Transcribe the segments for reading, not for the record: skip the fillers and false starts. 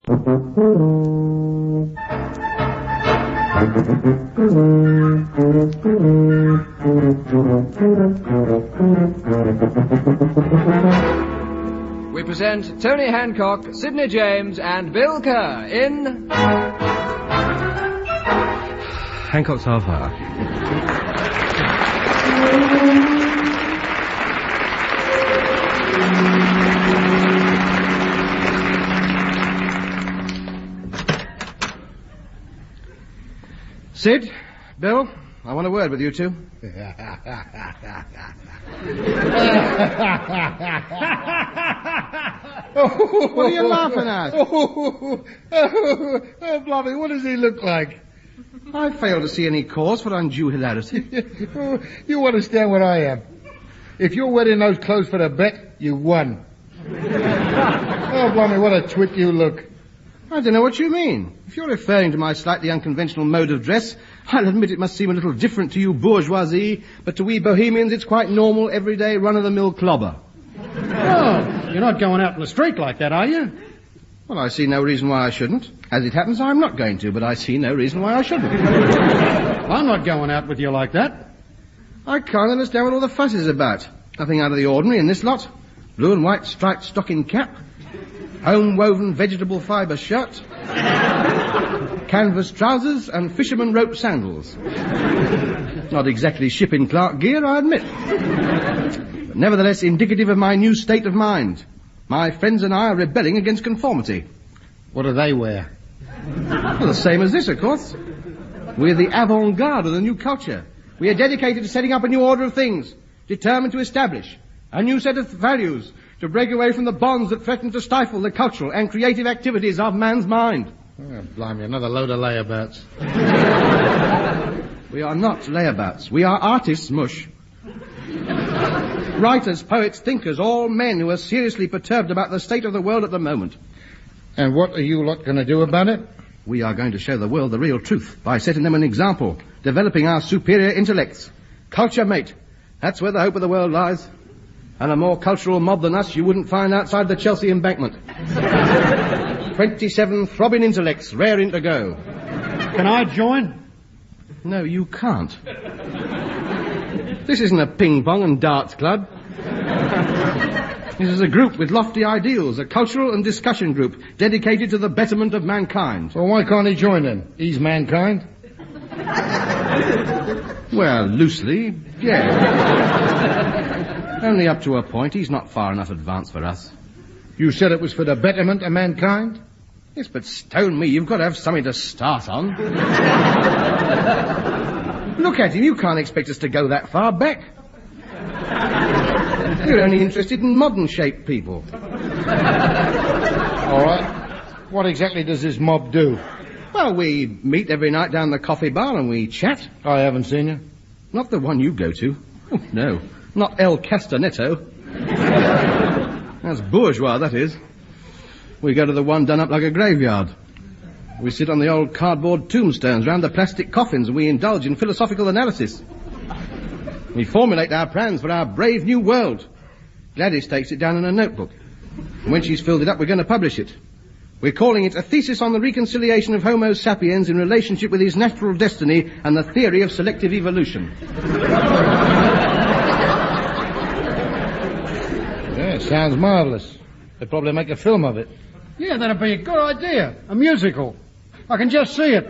We present Tony Hancock, Sid James, and Bill Kerr in... Hancock's half hour. Sid, Bill, I want a word with you two. What are you laughing at? Oh, blimey, what does he look like? I fail to see any cause for undue hilarity. You understand what I am. If you're wearing those clothes for the bet, you won. Oh, blimey, what a twit you look. I don't know what you mean. If you're referring to my slightly unconventional mode of dress, I'll admit it must seem a little different to you bourgeoisie, but to we bohemians it's quite normal, everyday, run-of-the-mill clobber. Oh, you're not going out in the street like that, are you? Well, I see no reason why I shouldn't. As it happens, I'm not going to, but I see no reason why I shouldn't. I'm not going out with you like that. I can't understand what all the fuss is about. Nothing out of the ordinary in this lot. Blue and white striped stocking cap, home-woven vegetable fibre shirt, canvas trousers, and fisherman rope sandals. Not exactly shipping clerk gear, I admit. But nevertheless indicative of my new state of mind. My friends and I are rebelling against conformity. What do they wear? Well, the same as this, of course. We're the avant-garde of the new culture. We are dedicated to setting up a new order of things, determined to establish a new set of values, to break away from the bonds that threaten to stifle the cultural and creative activities of man's mind. Oh, blimey, another load of layabouts. We are not layabouts. We are artists, mush. Writers, poets, thinkers, all men who are seriously perturbed about the state of the world at the moment. And what are you lot going to do about it? We are going to show the world the real truth by setting them an example, developing our superior intellects. Culture, mate. That's where the hope of the world lies. And a more cultural mob than us you wouldn't find outside the Chelsea embankment. 27 throbbing intellects, raring to go. Can I join? No, you can't. This isn't a ping-pong and darts club. This is a group with lofty ideals, a cultural and discussion group dedicated to the betterment of mankind. Well, why can't he join then? He's mankind. Well, loosely, yeah. Only up to a point. He's not far enough advanced for us. You said it was for the betterment of mankind? Yes, but stone me, you've got to have something to start on. Look at him, you can't expect us to go that far back. You're only interested in modern-shaped people. All right. What exactly does this mob do? Well, we meet every night down the coffee bar and we chat. I haven't seen you. Not the one you go to. Oh, no, not El Castanetto. That's bourgeois, that is. We go to the one done up like a graveyard. We sit on the old cardboard tombstones round the plastic coffins and we indulge in philosophical analysis. We formulate our plans for our brave new world. Gladys takes it down in a notebook. And when she's filled it up, we're going to publish it. We're calling it A Thesis on the Reconciliation of Homo sapiens in Relationship with His Natural Destiny and the Theory of Selective Evolution. Yeah, sounds marvellous. They'll probably make a film of it. Yeah, that'd be a good idea. A musical. I can just see it.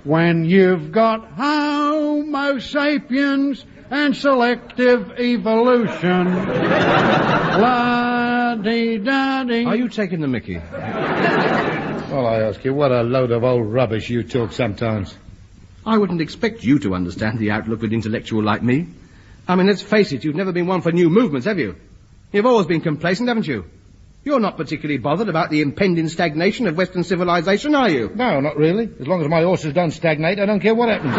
When you've got Homo sapiens and selective evolution. La-dee-da-dee. Are you taking the mickey? Well, I ask you, what a load of old rubbish you talk sometimes. I wouldn't expect you to understand the outlook of an intellectual like me. I mean, let's face it, you've never been one for new movements, have you? You've always been complacent, haven't you? You're not particularly bothered about the impending stagnation of Western civilization, are you? No, not really. As long as my horses don't stagnate, I don't care what happens.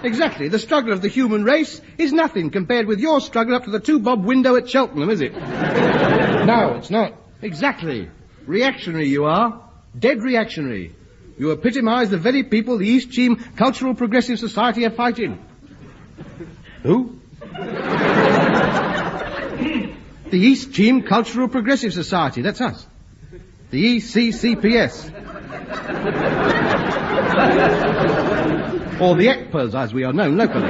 Exactly. The struggle of the human race is nothing compared with your struggle up to the 2-bob window at Cheltenham, is it? No, it's not. Exactly. Reactionary you are. Dead reactionary. You epitomise the very people the East Cheam Cultural Progressive Society are fighting. Who? The East Cheam Cultural Progressive Society, that's us. The ECCPS. Or the ECPAs, as we are known locally.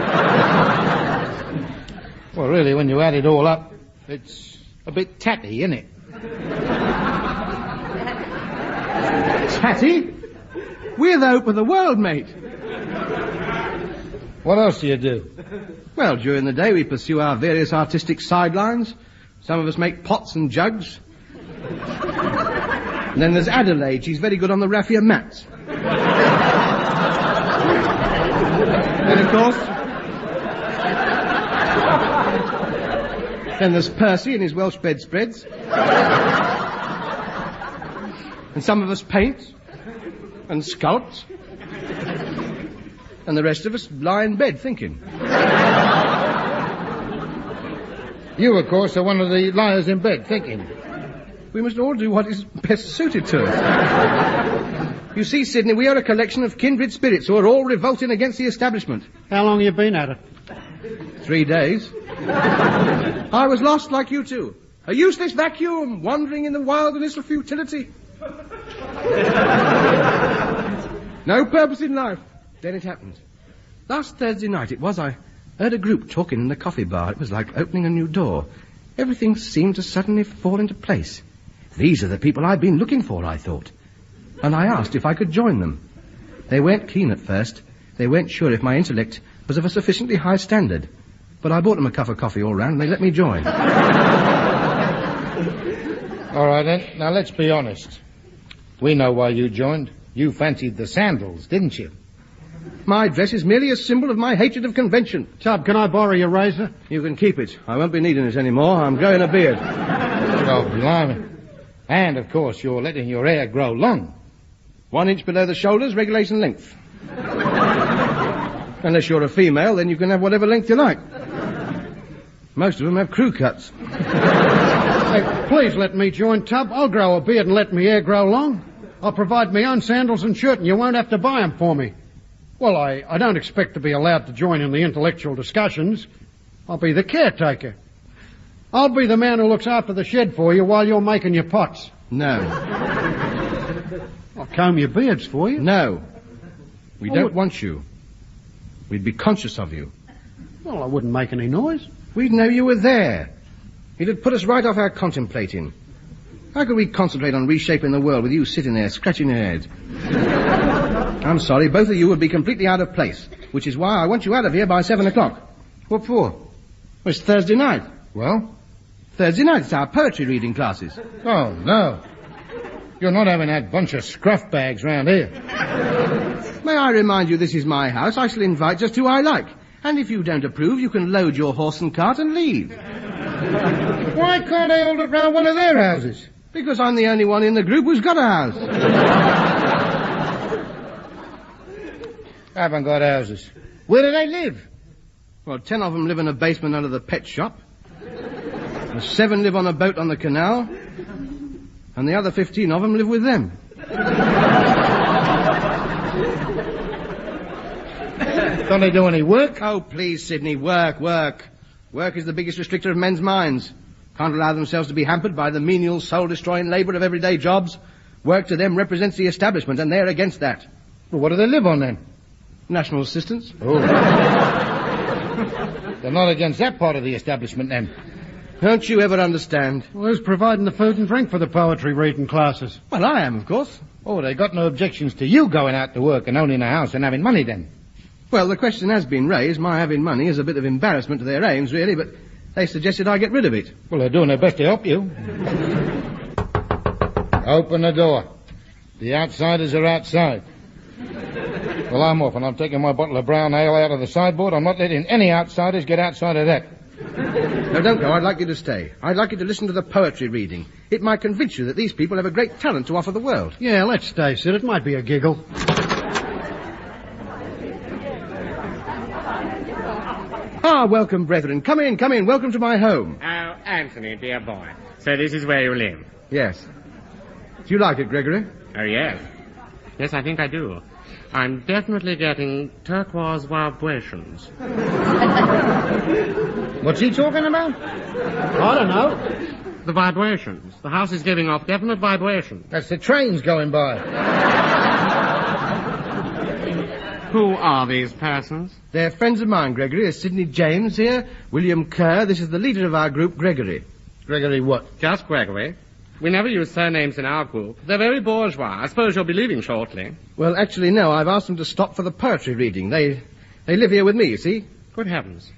Well, really, when you add it all up, it's a bit tatty, isn't it? Tatty? We're the hope of the world, mate. What else do you do? Well, during the day we pursue our various artistic sidelines. Some of us make pots and jugs. And then there's Adelaide. She's very good on the raffia mats. And of course... Then there's Percy and his Welsh bedspreads. And some of us paint and sculpt. And the rest of us lie in bed thinking. You, of course, are one of the liars in bed thinking. We must all do what is best suited to us. You see, Sidney, we are a collection of kindred spirits who are all revolting against the establishment. How long have you been at it? 3 days. I was lost like you two. A useless vacuum, wandering in the wilderness of futility. No purpose in life. Then it happened. Last Thursday night it was. I heard a group talking in the coffee bar. It was like opening a new door. Everything seemed to suddenly fall into place. These are the people I've been looking for, I thought. And I asked if I could join them. They weren't keen at first. They weren't sure if my intellect was of a sufficiently high standard. But I bought them a cup of coffee all round and they let me join. All right, then. Now, let's be honest. We know why you joined. You fancied the sandals, didn't you? My dress is merely a symbol of my hatred of convention. Tub, can I borrow your razor? You can keep it. I won't be needing it anymore. I'm growing a beard. Oh, blimey. And, of course, you're letting your hair grow long. 1 inch below the shoulders, regulation length. Unless you're a female, then you can have whatever length you like. Most of them have crew cuts. Hey, please let me join, Tub. I'll grow a beard and let me hair grow long. I'll provide my own sandals and shirt, and you won't have to buy them for me. Well, I don't expect to be allowed to join in the intellectual discussions. I'll be the caretaker. I'll be the man who looks after the shed for you while you're making your pots. No. I'll comb your beards for you. No. We don't want you. We'd be conscious of you. Well, I wouldn't make any noise. We'd know you were there. It'd put us right off our contemplating. How could we concentrate on reshaping the world with you sitting there scratching your head? I'm sorry, both of you would be completely out of place, which is why I want you out of here by 7 o'clock. What for? Well, it's Thursday night. Well? Thursday night, it's our poetry reading classes. Oh, no. You're not having that bunch of scruff bags round here. May I remind you this is my house. I shall invite just who I like. And if you don't approve, you can load your horse and cart and leave. Why can't they hold it round one of their houses? Because I'm the only one in the group who's got a house. Haven't got houses. Where do they live? Well, 10 of them live in a basement under the pet shop. And 7 live on a boat on the canal. And the other 15 of them live with them. Don't they do any work? Oh, please, Sidney, work. Work is the biggest restrictor of men's minds. Can't allow themselves to be hampered by the menial, soul-destroying labour of everyday jobs. Work to them represents the establishment, and they're against that. Well, what do they live on, then? National assistance. Oh. They're not against that part of the establishment, then. Don't you ever understand? Well, who's providing the food and drink for the poetry reading classes? Well, I am, of course. Oh, they got no objections to you going out to work and owning a house and having money, then? Well, the question has been raised. My having money is a bit of embarrassment to their aims, really, but they suggested I get rid of it. Well, they're doing their best to help you. Open the door. The outsiders are outside. Well, I'm off, and I'm taking my bottle of brown ale out of the sideboard. I'm not letting any outsiders get outside of that. No, don't go. I'd like you to stay. I'd like you to listen to the poetry reading. It might convince you that these people have a great talent to offer the world. Yeah, let's stay, Sid. It might be a giggle. Ah, welcome, brethren. Come in. Welcome to my home. Oh, Anthony, dear boy. So this is where you live? Yes. Do you like it, Gregory? Oh, yes. Yes, I think I do. I'm definitely getting turquoise vibrations. What's he talking about? I don't know. The vibrations. The house is giving off definite vibrations. That's the trains going by. Who are these persons? They're friends of mine, Gregory. There's Sidney James here, William Kerr. This is the leader of our group, Gregory. Gregory what? Just Gregory. We never use surnames in our group. They're very bourgeois. I suppose you'll be leaving shortly. Well, actually, no. I've asked them to stop for the poetry reading. They live here with me, you see. Good heavens.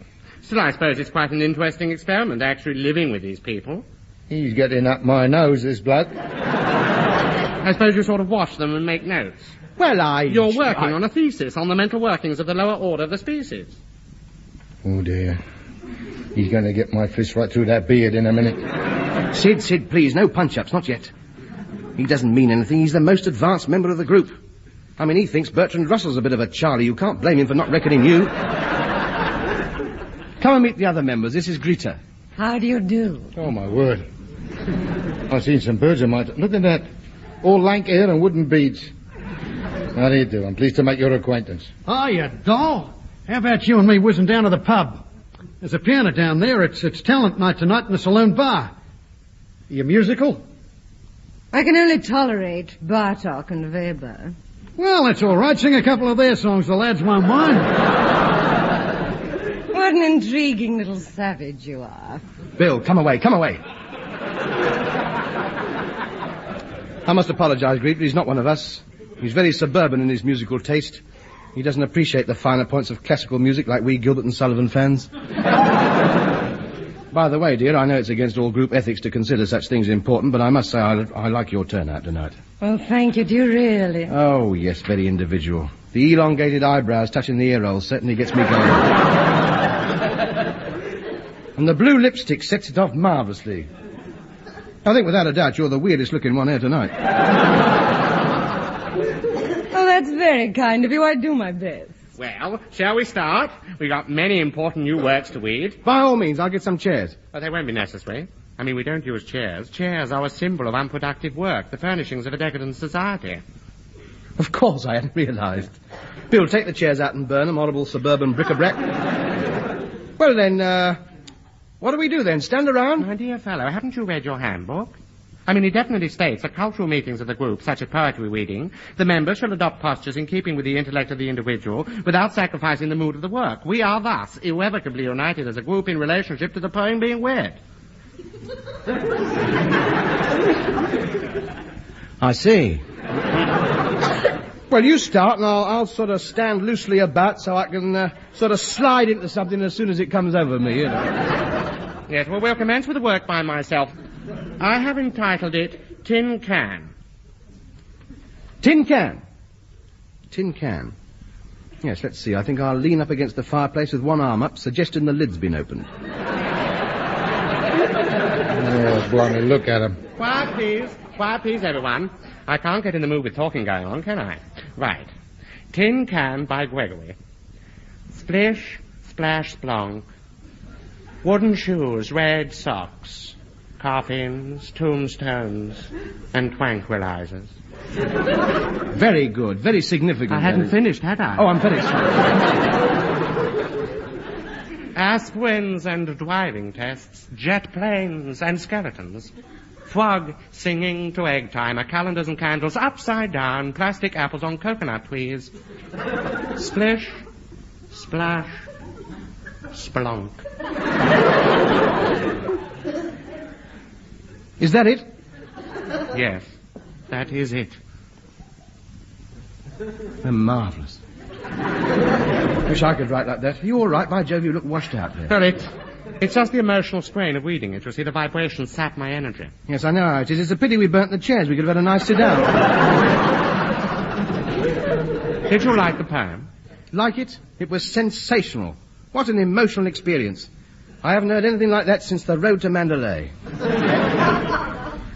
Still, I suppose it's quite an interesting experiment, actually living with these people. He's getting up my nose, this bloke. I suppose you sort of watch them and make notes. Well, You're working on a thesis on the mental workings of the lower order of the species. Oh, dear. He's going to get my fist right through that beard in a minute. Sid, please, no punch-ups, not yet. He doesn't mean anything. He's the most advanced member of the group. I mean, he thinks Bertrand Russell's a bit of a Charlie. You can't blame him for not reckoning you. Come and meet the other members. This is Greta. How do you do? Oh, my word. I've seen some birds of mine. Look at that. All lank hair and wooden beads. How do you do? I'm pleased to make your acquaintance. Oh, you doll. How about you and me whizzing down to the pub? There's a piano down there. It's talent night tonight in the saloon bar. Are you musical? I can only tolerate Bartok and Weber. Well, that's all right. Sing a couple of their songs. The lads won't mind. What an intriguing little savage you are. Bill, come away. I must apologize, Greta, but he's not one of us. He's very suburban in his musical taste. He doesn't appreciate the finer points of classical music like we Gilbert and Sullivan fans. By the way, dear, I know it's against all group ethics to consider such things important, but I must say I like your turnout tonight. Oh, thank you. Do you really? Oh, yes, very individual. The elongated eyebrows touching the ear rolls certainly gets me going. And the blue lipstick sets it off marvellously. I think without a doubt you're the weirdest looking one here tonight. Oh, that's very kind of you. I do my best. Well, shall we start? We've got many important new works to read. By all means, I'll get some chairs. But they won't be necessary. I mean, we don't use chairs. Chairs are a symbol of unproductive work, the furnishings of a decadent society. Of course, I hadn't realized. Bill, take the chairs out and burn them, horrible suburban bric-a-brac. Well, then, what do we do then? Stand around? My dear fellow, haven't you read your handbook? I mean, it definitely states that cultural meetings of the group, such as poetry reading, the members shall adopt postures in keeping with the intellect of the individual without sacrificing the mood of the work. We are thus irrevocably united as a group in relationship to the poem being read. I see. Well, you start, and I'll sort of stand loosely about so I can sort of slide into something as soon as it comes over me, you know. Yes, well, we'll commence with a work by myself. I have entitled it Tin Can. Tin can. Tin can. Yes, let's see. I think I'll lean up against the fireplace with one arm up, suggesting the lid's been opened. Oh, blimey, look at him. Quiet, please. Quiet, please, everyone. I can't get in the mood with talking going on, can I? Right. Tin Can by Gregory. Splish, splash, splonk. Wooden shoes, red socks. Coffins, tombstones, and tranquilizers. Very good. Very significant. I hadn't finished, had I? Oh, I'm very sorry. Aspirins and driving tests, jet planes and skeletons. Frog singing to egg timer, calendars and candles upside down, plastic apples on coconut trees. Splish, splash, splunk. Is that it? Yes, that is it. They're marvellous. Wish I could write like that. Are you all right? By Jove, you look washed out there. Well, it's just the emotional strain of reading it. You see, the vibrations sap my energy. Yes, I know how it is. It's a pity we burnt the chairs. We could have had a nice sit down. Did you like the poem? Like it? It was sensational. What an emotional experience. I haven't heard anything like that since the road to Mandalay.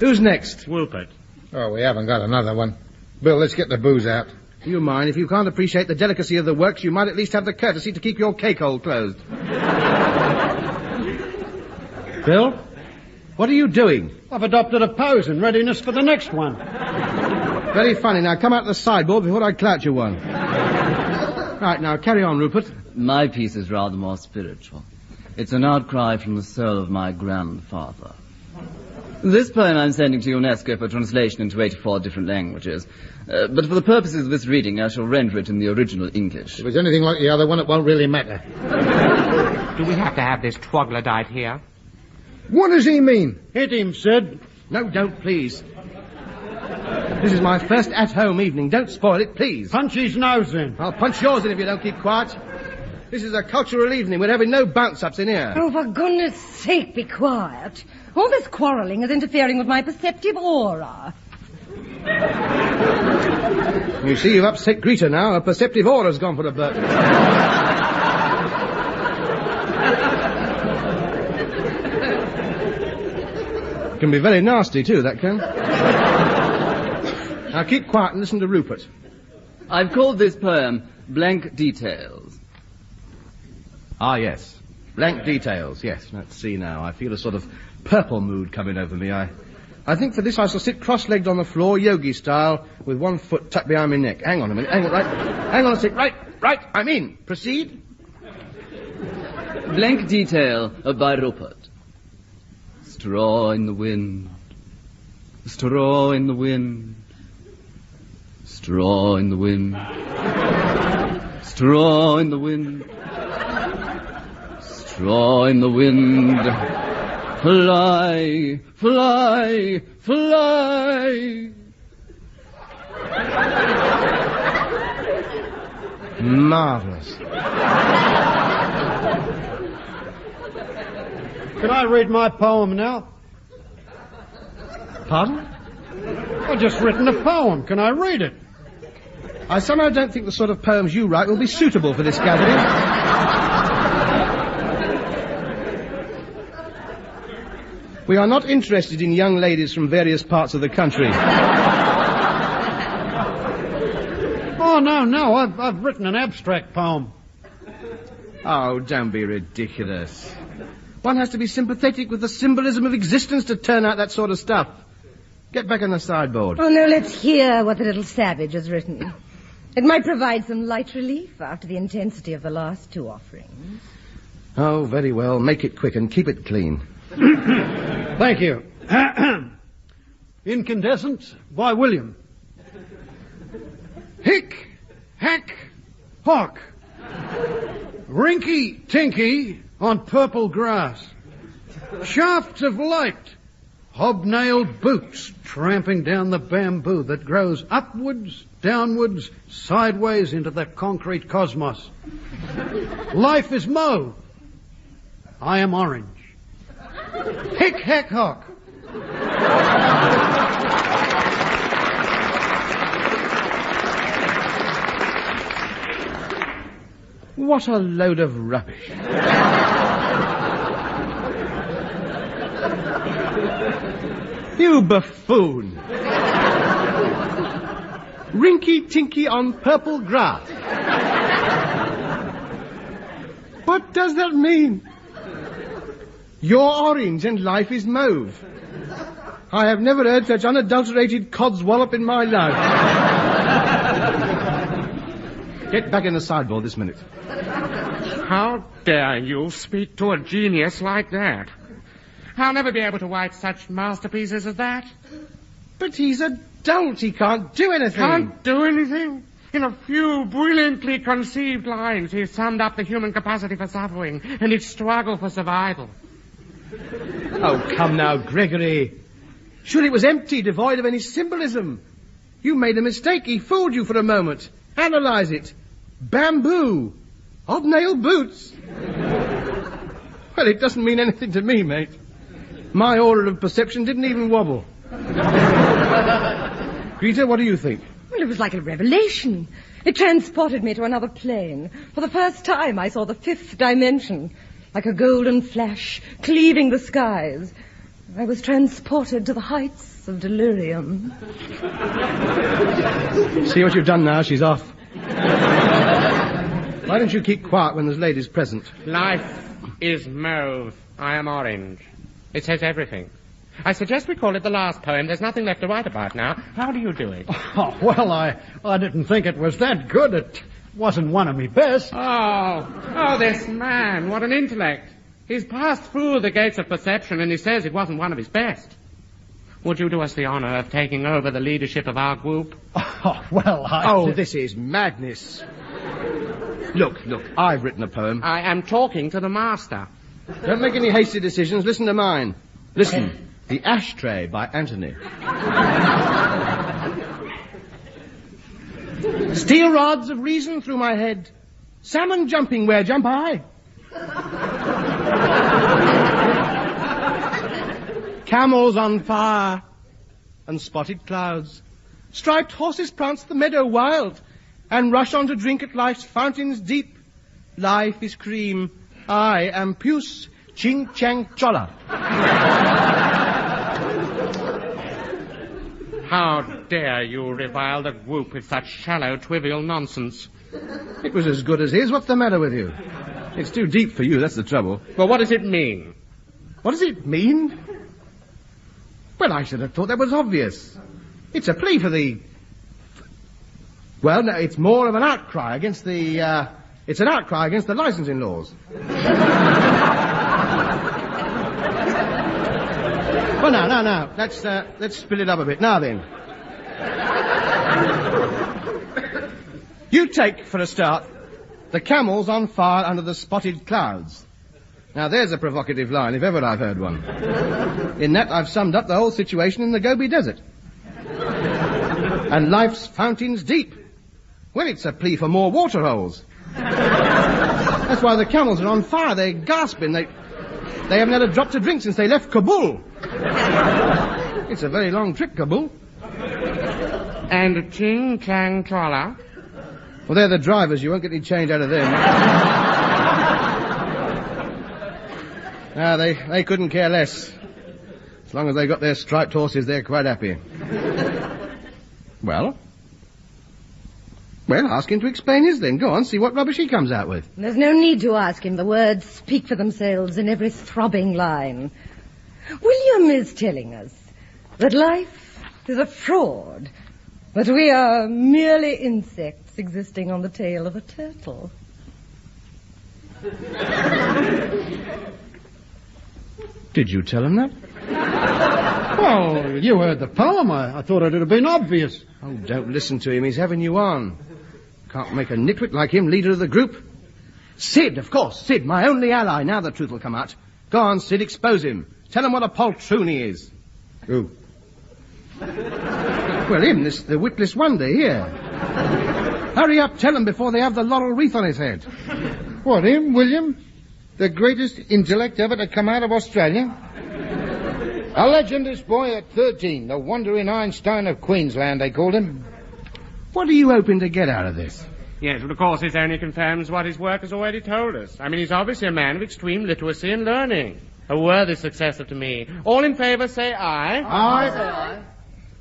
Who's next? Rupert. Oh, we haven't got another one. Bill, let's get the booze out. Do you mind? If you can't appreciate the delicacy of the works, you might at least have the courtesy to keep your cake hole closed. Bill? What are you doing? I've adopted a pose in readiness for the next one. Very funny. Now, come out the sideboard before I clout you one. Right, now, carry on, Rupert. My piece is rather more spiritual. It's an outcry from the soul of my grandfather. This poem I'm sending to UNESCO for translation into 84 different languages. But for the purposes of this reading, I shall render it in the original English. If it's anything like the other one, it won't really matter. Do we have to have this troglodyte here? What does he mean? Hit him, Sid. No, don't, please. This is my first at-home evening. Don't spoil it, please. Punch his nose in. I'll punch yours in if you don't keep quiet. This is a cultural evening. We're having no bounce-ups in here. Oh, for goodness sake, be quiet. All this quarrelling is interfering with my perceptive aura. You see, you've upset Greta now. Her perceptive aura's gone for a burp. Can be very nasty, too, that can. Now, keep quiet and listen to Rupert. I've called this poem Blank Details. Ah, yes. Blank details, yes. Let's see now. I feel a sort of purple mood coming over me. I think for this I shall sit cross-legged on the floor, yogi style, with one foot tucked behind my neck. Hang on a minute. Hang on a sec. Right. I'm in. Proceed. Blank Detail by Rupert. Straw in the wind. Straw in the wind. Straw in the wind. Straw in the wind. Straw in the wind. Fly, fly, fly. Marvellous. Can I read my poem now? Pardon? I've just written a poem. Can I read it? I somehow don't think the sort of poems you write will be suitable for this gathering. We are not interested in young ladies from various parts of the country. Oh, no. I've written an abstract poem. Oh, don't be ridiculous. One has to be sympathetic with the symbolism of existence to turn out that sort of stuff. Get back on the sideboard. Oh, no, let's hear what the little savage has written. It might provide some light relief after the intensity of the last two offerings. Oh, very well. Make it quick and keep it clean. Thank you. Incandescent by William. Hick, hack, hawk. Rinky tinky on purple grass. Shafts of light. Hobnailed boots tramping down the bamboo that grows upwards, downwards, sideways into the concrete cosmos. Life is mauve. I am orange. Hick, hack, hawk. What a load of rubbish. You buffoon. Rinky-tinky on purple grass. What does that mean? You're orange and life is mauve. I have never heard such unadulterated codswallop in my life. Get back in the sideboard this minute. How dare you speak to a genius like that? I'll never be able to write such masterpieces as that. But he's a dolt. He can't do anything. Can't do anything? In a few brilliantly conceived lines, he summed up the human capacity for suffering and its struggle for survival. Oh, come now, Gregory. Sure, it was empty, devoid of any symbolism. You made a mistake. He fooled you for a moment. Analyze it. Bamboo. Hobnail boots. Well, it doesn't mean anything to me, mate. My aura of perception didn't even wobble. Greta, what do you think? Well, it was like a revelation. It transported me to another plane. For the first time, I saw the fifth dimension, like a golden flash cleaving the skies. I was transported to the heights of delirium. See what you've done now? She's off. Why don't you keep quiet when there's ladies present? Life is mauve. I am orange. It says everything. I suggest we call it the last poem. There's nothing left to write about now. How do you do it? Oh, well, I didn't think it was that good. It wasn't one of me best. Oh, this man. What an intellect. He's passed through the gates of perception and he says it wasn't one of his best. would you do us the honor of taking over the leadership of our group? Oh, well, Oh, this is madness. Look, I've written a poem. I am talking to the master. Don't make any hasty decisions. Listen to mine. Listen. The Ashtray by Anthony. Steel rods of reason through my head. Salmon jumping where jump I. Camels on fire and spotted clouds. Striped horses prance the meadow wild and rush on to drink at life's fountains deep. Life is cream. I am puce, ching chang cholla. How dare you revile the group with such shallow, trivial nonsense? It was as good as his. What's the matter with you? It's too deep for you, that's the trouble. Well, what does it mean? What does it mean? Well, I should have thought that was obvious. It's a plea for the... Well, no, it's more of an outcry against the, It's an outcry against the licensing laws. Well, now. Let's split it up a bit. Now then. You take, for a start, the camels on fire under the spotted clouds. Now, there's a provocative line, if ever I've heard one. In that, I've summed up the whole situation in the Gobi Desert. And life's fountains deep. Well, it's a plea for more water holes. That's why the camels are on fire. They're gasping. They haven't had a drop to drink since they left Kabul. It's a very long trip, Kabul. And Ching Chang Chola? Well, they're the drivers. You won't get any change out of them. They couldn't care less. As long as they got their striped horses, they're quite happy. Well, ask him to explain his then. Go on, see what rubbish he comes out with. There's no need to ask him. The words speak for themselves in every throbbing line. William is telling us that life is a fraud, that we are merely insects existing on the tail of a turtle. Did you tell him that? Well, you heard the poem. I thought it would have been obvious. Oh, don't listen to him. He's having you on. Can't make a nitwit like him leader of the group. Sid, of course. Sid, my only ally. Now the truth will come out. Go on, Sid, expose him. Tell him what a poltroon he is. Who? Well, him, the witless wonder here. Hurry up, tell him before they have the laurel wreath on his head. What, him, William? The greatest intellect ever to come out of Australia? A legend, this boy, at 13. The wandering Einstein of Queensland, they called him. What are you hoping to get out of this? Yes, but of course this only confirms what his work has already told us. I mean, he's obviously a man of extreme literacy and learning. A worthy successor to me. All in favour, say aye. Aye.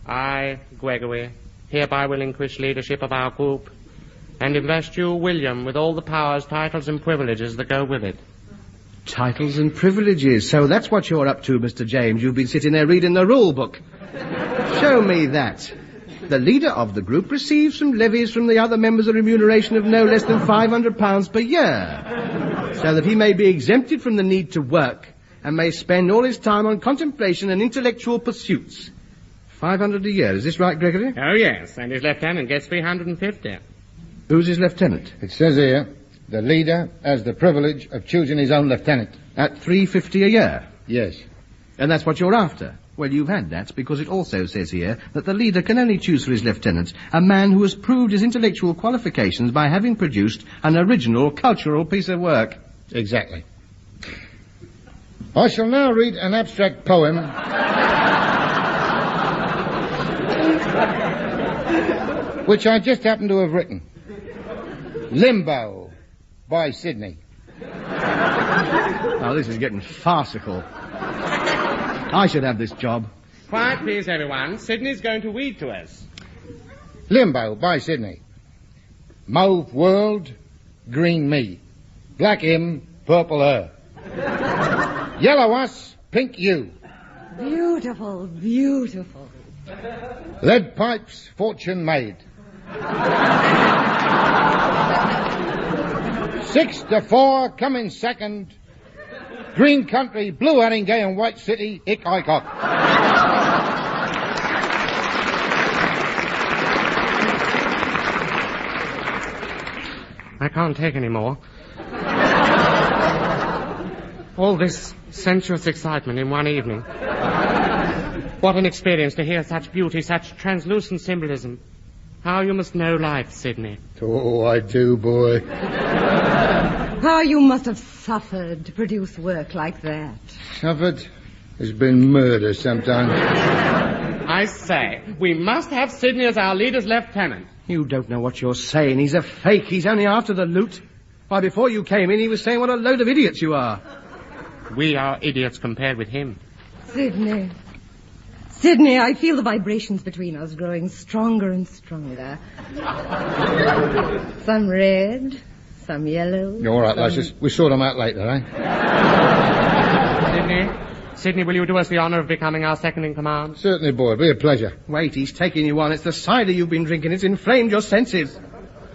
I, Gregory, hereby relinquish leadership of our group and invest you, William, with all the powers, titles and privileges that go with it. Titles and privileges. So that's what you're up to, Mr. James. You've been sitting there reading the rule book. Show me that. The leader of the group receives from levies from the other members a remuneration of no less than £500 per year, so that he may be exempted from the need to work and may spend all his time on contemplation and intellectual pursuits. 500 a year. Is this right, Gregory? Oh, yes, and his lieutenant gets 350. Who's his lieutenant? It says here, the leader has the privilege of choosing his own lieutenant. At 350 a year? Yes. And that's what you're after? Well, you've had that, because it also says here that the leader can only choose for his lieutenant a man who has proved his intellectual qualifications by having produced an original cultural piece of work. Exactly. I shall now read an abstract poem which I just happen to have written. Limbo by Sydney. Oh, this is getting farcical. I should have this job. Quiet, please, everyone. Sydney's going to read to us. Limbo by Sydney. Mauve world, green me. Black him, purple her. Yellow us, pink you. Beautiful, beautiful. Lead pipes, fortune made. 6-4, coming second. Green country, blue Haringey and white city, Hancock. I can't take any more. All this sensuous excitement in one evening. What an experience to hear such beauty, such translucent symbolism. How you must know life, Sidney. Oh, I do, boy. How you must have suffered to produce work like that. Suffered? There's been murder sometimes. I say, we must have Sidney as our leader's lieutenant. You don't know what you're saying. He's a fake. He's only after the loot. Why, before you came in, he was saying what a load of idiots you are. We are idiots compared with him. Sidney. Sidney, I feel the vibrations between us growing stronger and stronger. Some red, some yellow. All right, lads, we'll sort them out later, eh? Sidney, will you do us the honour of becoming our second in command? Certainly, boy. Be a pleasure. Wait, he's taking you on. It's the cider you've been drinking. It's inflamed your senses.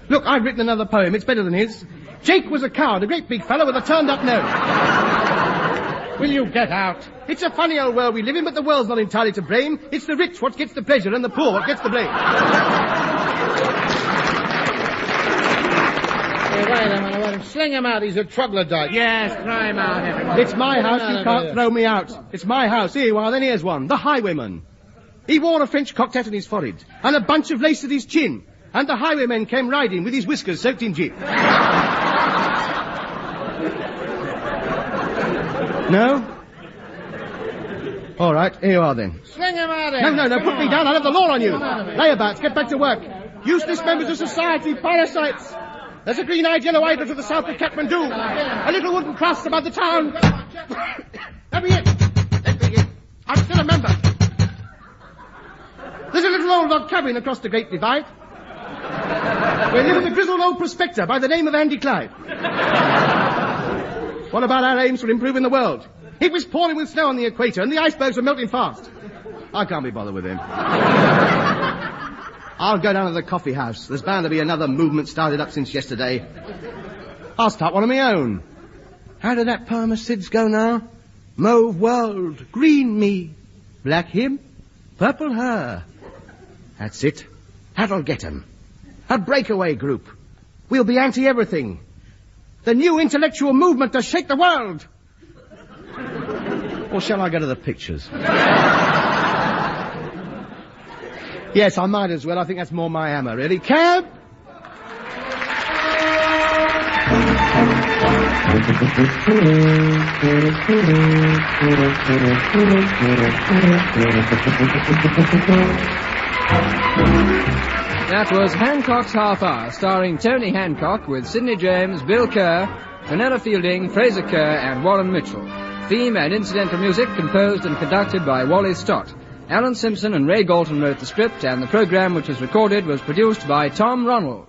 Look, I've written another poem. It's better than his. Jake was a coward, a great big fellow with a turned-up nose. Will you get out? It's a funny old world we live in, but the world's not entirely to blame. It's the rich what gets the pleasure and the poor what gets the blame. Hey, wait a minute. Sling him out. He's a troglodyte. Yes, cry him out, everyone. It's my house. You can't throw me out. It's my house. Here you are. Then here's one. The highwayman. He wore a French cocked hat on his forehead and a bunch of lace at his chin. And the highwayman came riding with his whiskers soaked in gin. No? All right, here you are then. Sling him out of No, here. put me down. I'll have the law on you. Layabouts, get back to work. Useless members of society, parasites. There's a green-eyed yellow idol to the south of Kathmandu. A little wooden cross above the town. Let me in. I'm still a member. There's a little old log cabin across the Great Divide. Where lives a grizzled old prospector by the name of Andy Clyde. What about our aims for improving the world? It was pouring with snow on the equator and the icebergs were melting fast. I can't be bothered with him. I'll go down to the coffee house. There's bound to be another movement started up since yesterday. I'll start one of my own. How did that poem of Sid's go now? Mauve world, green me, black him, purple her. That's it. That'll get 'em. A breakaway group. We'll be anti-everything. The new intellectual movement to shake the world. Or shall I go to the pictures? Yes, I might as well. I think that's more my hammer, really. Cab! That was Hancock's Half Hour, starring Tony Hancock with Sidney James, Bill Kerr, Fenella Fielding, Frazer Kerr and Warren Mitchell. Theme and incidental music composed and conducted by Wally Stott. Alan Simpson and Ray Galton wrote the script, and the program which was recorded was produced by Tom Ronald.